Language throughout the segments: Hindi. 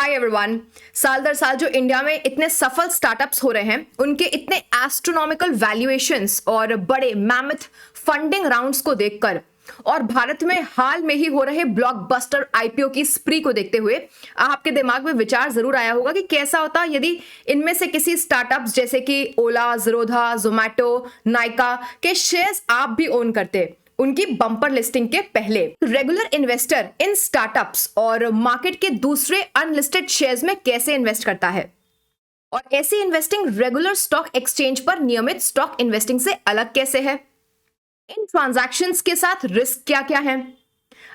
Hi everyone. साल दर साल जो इंडिया में इतने सफल स्टार्टअप्स हो रहे हैं, उनके इतने एस्ट्रोनॉमिकल वैल्यूएशंस और बड़े मैमथ फंडिंग राउंड्स को देखकर और भारत में हाल में ही हो रहे ब्लॉकबस्टर आईपीओ की स्प्री को देखते हुए आपके दिमाग में विचार जरूर आया होगा कि कैसा होता यदि इनमें से किसी स्टार्टअप्स जैसे कि ओला, ज़ीरोधा, जोमैटो, नायका के शेयर्स आप भी ओन करते उनकी बम्पर लिस्टिंग के पहले। रेगुलर इन्वेस्टर इन स्टार्टअप्स और मार्केट के दूसरे अनलिस्टेड शेयर्स में कैसे इन्वेस्ट करता है और ऐसी इन्वेस्टिंग रेगुलर स्टॉक एक्सचेंज पर नियमित स्टॉक इन्वेस्टिंग से अलग कैसे है, इन ट्रांजैक्शंस के साथ रिस्क क्या क्या है।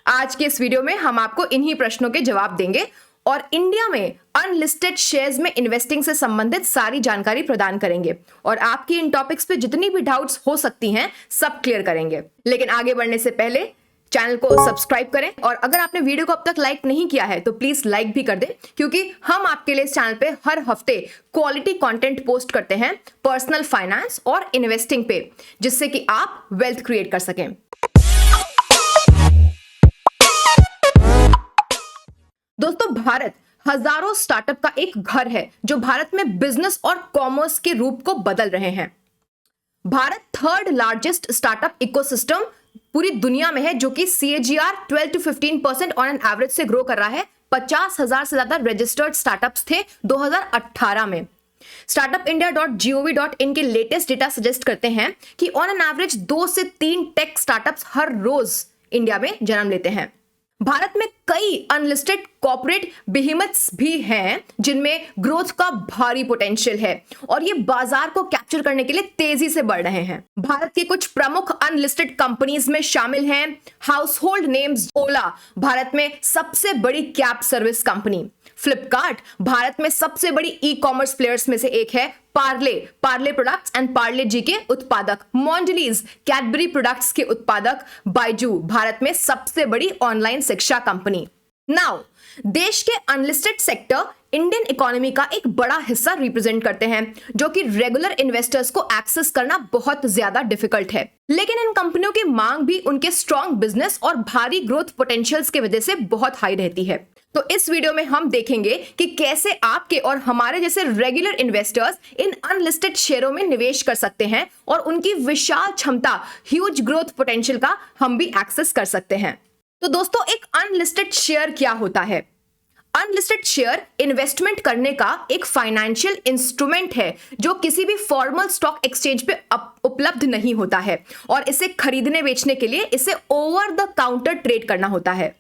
आज के इस वीडियो में हम आपको इन्हीं प्रश्नों के जवाब देंगे और इंडिया में अनलिस्टेड शेयर्स में इन्वेस्टिंग से संबंधित सारी जानकारी प्रदान करेंगे और आपकी इन टॉपिक्स पे जितनी भी डाउट्स हो सकती हैं सब क्लियर करेंगे। लेकिन आगे बढ़ने से पहले चैनल को सब्सक्राइब करें और अगर आपने वीडियो को अब तक लाइक नहीं किया है तो प्लीज लाइक भी कर दें, क्योंकि हम आपके लिए इस चैनल पे हर हफ्ते क्वालिटी कंटेंट पोस्ट करते हैं पर्सनल फाइनेंस और इन्वेस्टिंग पे, जिससे कि आप वेल्थ क्रिएट कर सकें। दोस्तों, भारत हजारों स्टार्टअप का एक घर है जो भारत में बिजनेस और कॉमर्स के रूप को बदल रहे हैं। Bharat third largest startup ecosystem पूरी दुनिया में है, जो कि CAGR 12 to 15% on an average से ग्रो कर रहा है। 50,000 से ज्यादा रजिस्टर्ड स्टार्टअप्स थे 2018 में। startupindia.gov.in के लेटेस्ट डेटा सजेस्ट करते हैं कि ऑन एन एवरेज 2 से 3 टेक स्टार्टअप्स हर रोज इंडिया में जन्म लेते हैं। भारत में कई अनलिस्टेड कॉर्पोरेट बिहेमथ्स भी हैं जिनमें ग्रोथ का भारी पोटेंशियल है और ये बाजार को कैप्चर करने के लिए तेजी से बढ़ रहे हैं। भारत के कुछ प्रमुख अनलिस्टेड कंपनीज में शामिल हैं हाउसहोल्ड नेम्स ओला, भारत में सबसे बड़ी cab service company. Flipkart Bharat में सबसे बड़ी ई कॉमर्स प्लेयर्स में से एक है। पार्ले प्रोडक्ट्स एंड पार्ले जी के उत्पादक। मॉन्डलीज कैडबरी प्रोडक्ट्स के उत्पादक। बायजू भारत में सबसे बड़ी ऑनलाइन शिक्षा कंपनी। नाउ, देश के अनलिस्टेड सेक्टर इंडियन इकोनॉमी का एक बड़ा हिस्सा रिप्रेजेंट करते हैं, जो कि रेगुलर इन्वेस्टर्स को एक्सेस करना बहुत ज्यादा डिफिकल्ट है। लेकिन इन कंपनियों की मांग भी उनके स्ट्रॉन्ग बिजनेस और भारी ग्रोथ पोटेंशियल्स की वजह से बहुत हाई रहती है। तो इस वीडियो में हम देखेंगे कि कैसे आपके और हमारे जैसे रेगुलर इन्वेस्टर्स इन अनलिस्टेड शेयरों में निवेश कर सकते हैं और उनकी विशाल क्षमता, ह्यूज ग्रोथ पोटेंशियल का हम भी एक्सेस कर सकते हैं। तो दोस्तों, एक अनलिस्टेड शेयर क्या होता है? अनलिस्टेड शेयर इन्वेस्टमेंट करने का एक फाइनेंशियल इंस्ट्रूमेंट है जो किसी भी फॉर्मल स्टॉक एक्सचेंज पे उपलब्ध नहीं होता है और इसे खरीदने बेचने के लिए इसे ओवर द काउंटर ट्रेड करना होता है,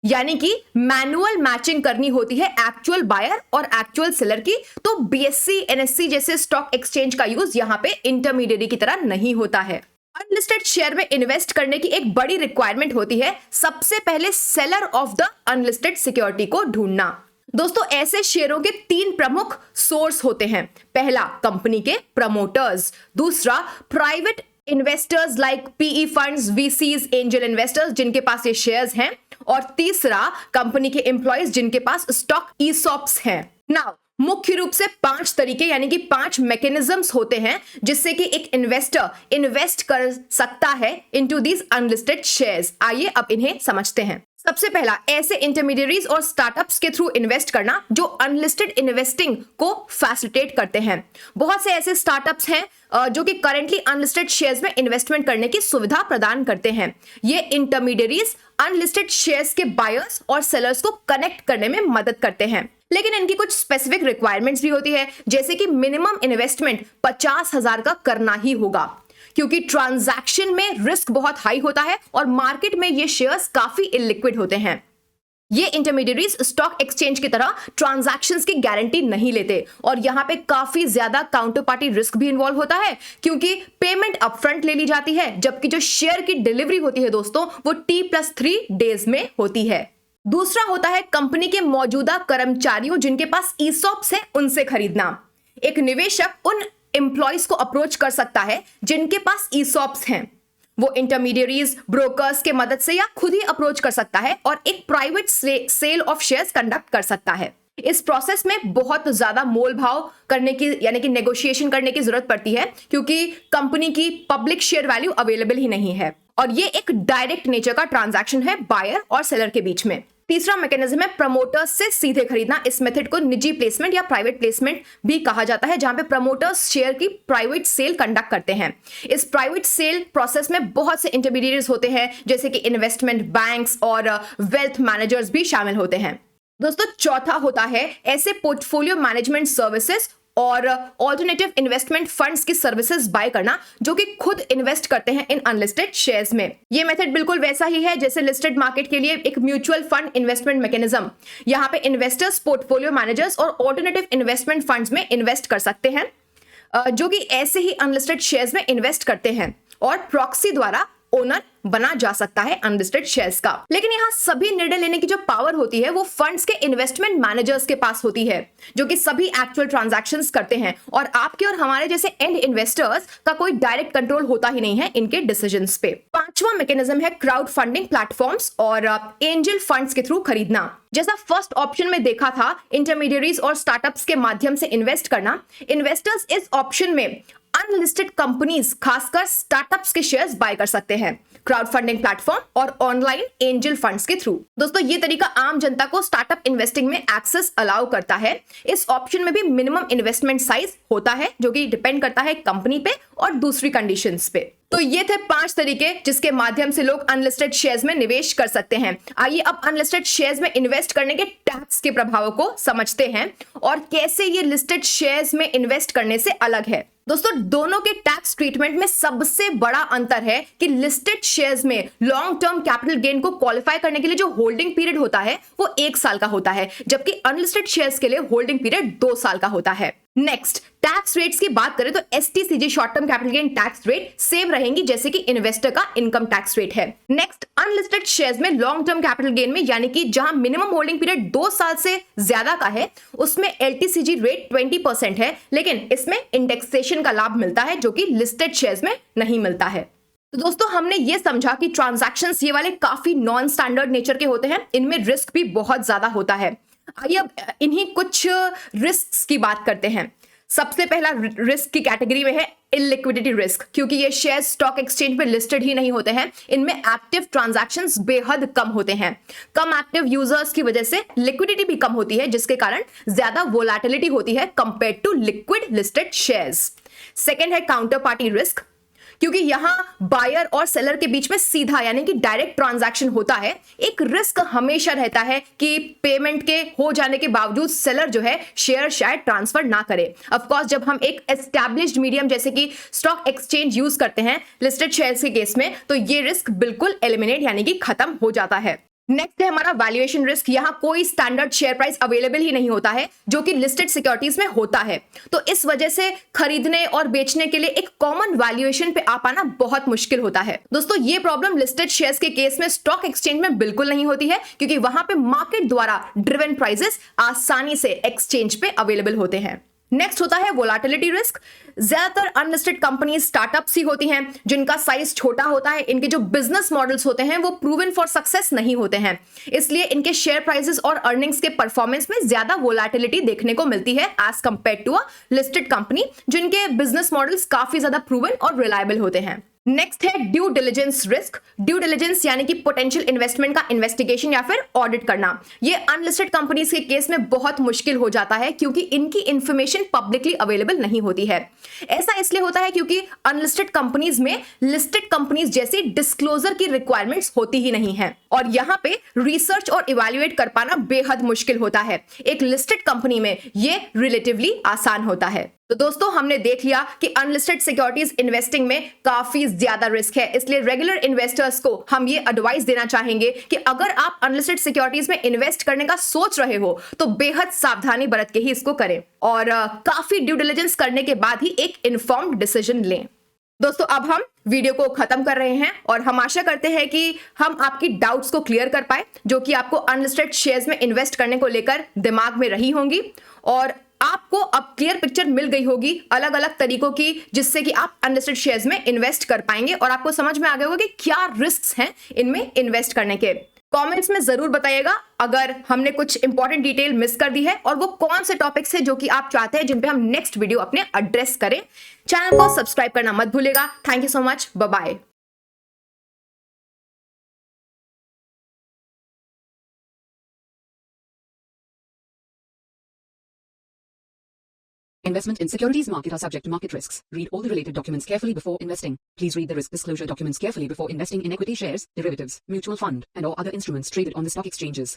यानी कि मैनुअल मैचिंग करनी होती है एक्चुअल बायर और एक्चुअल सेलर की। तो BSE, NSE जैसे स्टॉक एक्सचेंज का यूज यहाँ पे इंटरमीडिएरी की तरह नहीं होता है। अनलिस्टेड शेयर में इन्वेस्ट करने की एक बड़ी रिक्वायरमेंट होती है सबसे पहले seller of the unlisted security को ढूंढना। दोस्तों, ऐसे शेयरों के 3 प्रमुख सोर्स होते हैं। पहला, कंपनी के प्रमोटर्स। दूसरा, private investors like PE funds, VCs, angel investors जिनके पास ये शेयर्स हैं। और तीसरा, कंपनी के एम्प्लॉयज जिनके पास स्टॉक ESOPs हैं। नाउ, मुख्य रूप से 5 तरीके यानी कि 5 मैकेनिज्म्स होते हैं जिससे कि एक इन्वेस्टर इन्वेस्ट कर सकता है इनटू दीज अनलिस्टेड शेयर्स। आइए अब इन्हें समझते हैं। सबसे पहला, ऐसे इंटरमीडियरीज और स्टार्टअप्स के थ्रू इन्वेस्ट करना जो अनलिस्टेड इन्वेस्टिंग को फैसिलिटेट करते हैं। बहुत से ऐसे स्टार्टअप्स हैं जो कि करेंटली अनलिस्टेड शेयर्स में इन्वेस्टमेंट करने की सुविधा प्रदान करते हैं। ये इंटरमीडियरीज अनलिस्टेड शेयर्स के बायर्स और सेलर्स को कनेक्ट करने में मदद करते हैं, लेकिन इनकी कुछ स्पेसिफिक रिक्वायरमेंट्स भी होती है, जैसे कि मिनिमम इन्वेस्टमेंट 50,000 का करना ही होगा, क्योंकि ट्रांजैक्शन में रिस्क बहुत हाई होता है और मार्केट में ये शेयर्स काफी इलिक्विड होते हैं। ये इंटरमीडियरीज स्टॉक एक्सचेंज की तरह ट्रांजैक्शंस की गारंटी नहीं लेते और यहाँ पे काफी ज्यादा काउंटर पार्टी रिस्क भी इन्वॉल्व होता है, क्योंकि पेमेंट अपफ्रंट ले ली जाती है, जबकि जो शेयर की डिलीवरी होती है दोस्तों वो T+3 डेज में होती है। दूसरा होता है कंपनी के मौजूदा कर्मचारियों जिनके पास ESOPs है उनसे खरीदना। एक निवेशक उन एम्प्लॉयज को अप्रोच कर सकता है जिनके पास ESOPs हैं। वो इंटरमीडियरीज, ब्रोकर्स के मदद से या खुद ही अप्रोच कर सकता है और एक private sale of shares conduct कर सकता है। इस प्रोसेस में बहुत ज्यादा मोल भाव करने की यानी कि नेगोशिएशन करने की जरूरत पड़ती है, क्योंकि कंपनी की पब्लिक शेयर वैल्यू अवेलेबल ही नहीं है और ये एक डायरेक्ट नेचर का ट्रांजैक्शन है बायर और सेलर के बीच में। तीसरा मैकेनिज्म है प्रमोटर्स से सीधे खरीदना। इस मेथड को निजी प्लेसमेंट या प्राइवेट प्लेसमेंट भी कहा जाता है, जहां पे प्रमोटर्स शेयर की प्राइवेट सेल कंडक्ट करते हैं। इस प्राइवेट सेल प्रोसेस में बहुत से इंटरमीडिएट्स होते हैं, जैसे कि इन्वेस्टमेंट बैंक्स और वेल्थ मैनेजर्स भी शामिल होते हैं। दोस्तों चौथा होता है ऐसे पोर्टफोलियो मैनेजमेंट सर्विसेज और ऑल्टरनेटिव इन्वेस्टमेंट फंड्स की सर्विसेज बाय करना, जो कि खुद इन्वेस्ट करते हैं इन अनलिस्टेड शेयर्स में। ये मेथड बिल्कुल वैसा ही है जैसे लिस्टेड मार्केट के लिए एक म्यूचुअल फंड इन्वेस्टमेंट मैकेनिज्म। यहाँ पे इन्वेस्टर्स पोर्टफोलियो मैनेजर्स और ऑल्टरनेटिव इन्वेस्टमेंट फंड्स में इन्वेस्ट कर सकते हैं, जो कि ऐसे ही अनलिस्टेड शेयर्स में इन्वेस्ट करते हैं और प्रॉक्सी द्वारा ओनर बना जा सकता है अनलिस्टेड शेयर्स का। लेकिन यहाँ सभी निर्णय लेने की जो पावर होती है वो फंड्स के इन्वेस्टमेंट मैनेजर्स के पास होती है, जो कि सभी एक्चुअल ट्रांजैक्शंस करते हैं और आपके और हमारे जैसे एंड इन्वेस्टर्स का कोई डायरेक्ट कंट्रोल होता ही नहीं है इनके डिसीजंस पे। पांचवा मैकेनिज्म है क्राउड फंडिंग प्लेटफॉर्म्स और एंजल फंड्स के थ्रू खरीदना। जैसा फर्स्ट ऑप्शन में देखा था, इंटरमीडिएटरीज और स्टार्टअप्स के माध्यम से इन्वेस्ट करना, इन्वेस्टर्स इस ऑप्शन में अनलिस्टेड कंपनीज खासकर स्टार्टअप्स के शेयर्स बाय कर सकते हैं क्राउड फंडिंग प्लेटफॉर्म और ऑनलाइन एंजल फंड्स के थ्रू। दोस्तों ये तरीका आम जनता को स्टार्टअप इन्वेस्टिंग में एक्सेस अलाउ करता है। इस ऑप्शन में भी मिनिमम इन्वेस्टमेंट साइज होता है, जो कि डिपेंड करता है कंपनी पे और दूसरी कंडीशंस पे। तो ये थे 5 तरीके जिसके माध्यम से लोग अनलिस्टेड शेयर्स में निवेश कर सकते हैं। आइए अब अनलिस्टेड शेयर्स में इन्वेस्ट करने के टैक्स के प्रभावों को समझते हैं और कैसे ये लिस्टेड शेयर्स में इन्वेस्ट करने से अलग है। दोस्तों दोनों के टैक्स ट्रीटमेंट में सबसे बड़ा अंतर है कि लिस्टेड शेयर्स में लॉन्ग टर्म कैपिटल गेन को क्वालिफाई करने के लिए जो होल्डिंग पीरियड होता है वो 1 साल का होता है, जबकि अनलिस्टेड शेयर्स के लिए होल्डिंग पीरियड 2 साल का होता है। नेक्स्ट, टैक्स रेट्स की बात करें तो STCG short term capital gain tax rate same रहेंगी जैसे कि इन्वेस्टर का इनकम टैक्स रेट है। नेक्स्ट, अनलिस्टेड शेयर्स में लॉन्ग टर्म कैपिटल गेन में यानी कि जहां मिनिमम होल्डिंग पीरियड 2 साल से ज्यादा का है उसमें एलटीसीजी रेट 20% है, लेकिन इसमें इंडेक्सेशन का लाभ मिलता है जो कि लिस्टेड शेयर्स में नहीं मिलता है। तो दोस्तों हमने ये समझा कि ट्रांजैक्शंस ये वाले काफी नॉन स्टैंडर्ड नेचर के होते हैं, इनमें रिस्क भी बहुत ज्यादा होता है। आइए अब इन्हीं कुछ रिस्क की बात करते हैं। सबसे पहला रिस्क की कैटेगरी में है इलिक्विडिटी रिस्क, क्योंकि ये शेयर स्टॉक एक्सचेंज पे लिस्टेड ही नहीं होते हैं, इनमें एक्टिव ट्रांजैक्शंस बेहद कम होते हैं। कम एक्टिव यूजर्स की वजह से लिक्विडिटी भी कम होती है, जिसके कारण ज्यादा वोलेटिलिटी होती है compare to liquid listed shares. Second है काउंटर पार्टी रिस्क, क्योंकि यहां बायर और सेलर के बीच में सीधा यानी कि डायरेक्ट ट्रांजैक्शन होता है। एक रिस्क हमेशा रहता है कि पेमेंट के हो जाने के बावजूद सेलर जो है शेयर शायद ट्रांसफर ना करे। ऑफ कोर्स जब हम एक एस्टैब्लिश्ड मीडियम जैसे कि स्टॉक एक्सचेंज यूज करते हैं लिस्टेड शेयर्स के केस में, तो ये रिस्क बिल्कुल एलिमिनेट यानी कि खत्म हो जाता है। नेक्स्ट है हमारा वैल्यूएशन रिस्क। यहां कोई स्टैंडर्ड शेयर प्राइस अवेलेबल ही नहीं होता है, जो कि लिस्टेड सिक्योरिटीज में होता है। तो इस वजह से खरीदने और बेचने के लिए एक कॉमन वैल्यूएशन पे आ पाना बहुत मुश्किल होता है। दोस्तों ये प्रॉब्लम लिस्टेड शेयर्स के केस में स्टॉक एक्सचेंज में बिल्कुल नहीं होती है, क्योंकि वहां पे मार्केट द्वारा ड्रिवन प्राइसेस आसानी से एक्सचेंज पे अवेलेबल होते हैं। नेक्स्ट होता है वोलेटिलिटी रिस्क। ज्यादातर अनलिस्टेड कंपनी स्टार्टअप्स ही होती हैं जिनका साइज छोटा होता है, इनके जो बिजनेस मॉडल्स होते हैं वो प्रूवन फॉर सक्सेस नहीं होते हैं, इसलिए इनके शेयर प्राइसेस और अर्निंग्स के परफॉर्मेंस में ज्यादा वोलेटिलिटी देखने को मिलती है as compare to a listed company जिनके बिजनेस मॉडल्स काफी ज्यादा प्रूवन और रिलायबल होते हैं। नेक्स्ट है due diligence risk. Due diligence यानी कि पोटेंशियल इन्वेस्टमेंट का इन्वेस्टिगेशन या फिर ऑडिट करना। ये अनलिस्टेड कंपनीज के केस में बहुत मुश्किल हो जाता है, क्योंकि इनकी इंफॉर्मेशन पब्लिकली अवेलेबल नहीं होती है। ऐसा इसलिए होता है क्योंकि अनलिस्टेड कंपनीज में लिस्टेड कंपनीज जैसी डिस्क्लोजर की रिक्वायरमेंट्स होती ही नहीं है, और यहाँ पे रिसर्च और इवैल्यूएट कर पाना बेहद मुश्किल होता है। एक लिस्टेड कंपनी में ये रिलेटिवली आसान होता है। तो दोस्तों हमने देख लिया कि अनलिस्टेड सिक्योरिटीज इन्वेस्टिंग में काफी ज्यादा रिस्क है, इसलिए रेगुलर इन्वेस्टर्स को हम ये एडवाइस देना चाहेंगे कि अगर आप अनलिस्टेड सिक्योरिटीज में इन्वेस्ट करने का सोच रहे हो तो बेहद सावधानी बरत के ही इसको करें और काफी ड्यू डिलिजेंस करने के बाद ही एक इन्फॉर्म्ड डिसीजन लें। दोस्तों अब हम वीडियो को खत्म कर रहे हैं और हम आशा करते हैं कि हम आपकी डाउट्स को क्लियर कर पाए, जो कि आपको अनलिस्टेड शेयर्स में इन्वेस्ट करने को लेकर दिमाग में रही होंगी, और आपको अब क्लियर पिक्चर मिल गई होगी अलग अलग तरीकों की, जिससे कि आप अनलिस्टेड शेयर्स में इन्वेस्ट कर पाएंगे और आपको समझ में आ गया होगा कि क्या रिस्क्स हैं इनमें इन्वेस्ट करने के। कमेंट्स में जरूर बताइएगा अगर हमने कुछ इंपॉर्टेंट डिटेल मिस कर दी है, और वो कौन से टॉपिक्स है जो कि आप चाहते हैं जिन पे हम नेक्स्ट वीडियो अपने एड्रेस करें। चैनल को सब्सक्राइब करना मत भूलिएगा। Thank you so much, bye bye. Investment in securities market are subject to market risks. Read all the related documents carefully before investing. Please read the risk disclosure documents carefully before investing in equity shares, derivatives, mutual fund, and or other instruments traded on the stock exchanges.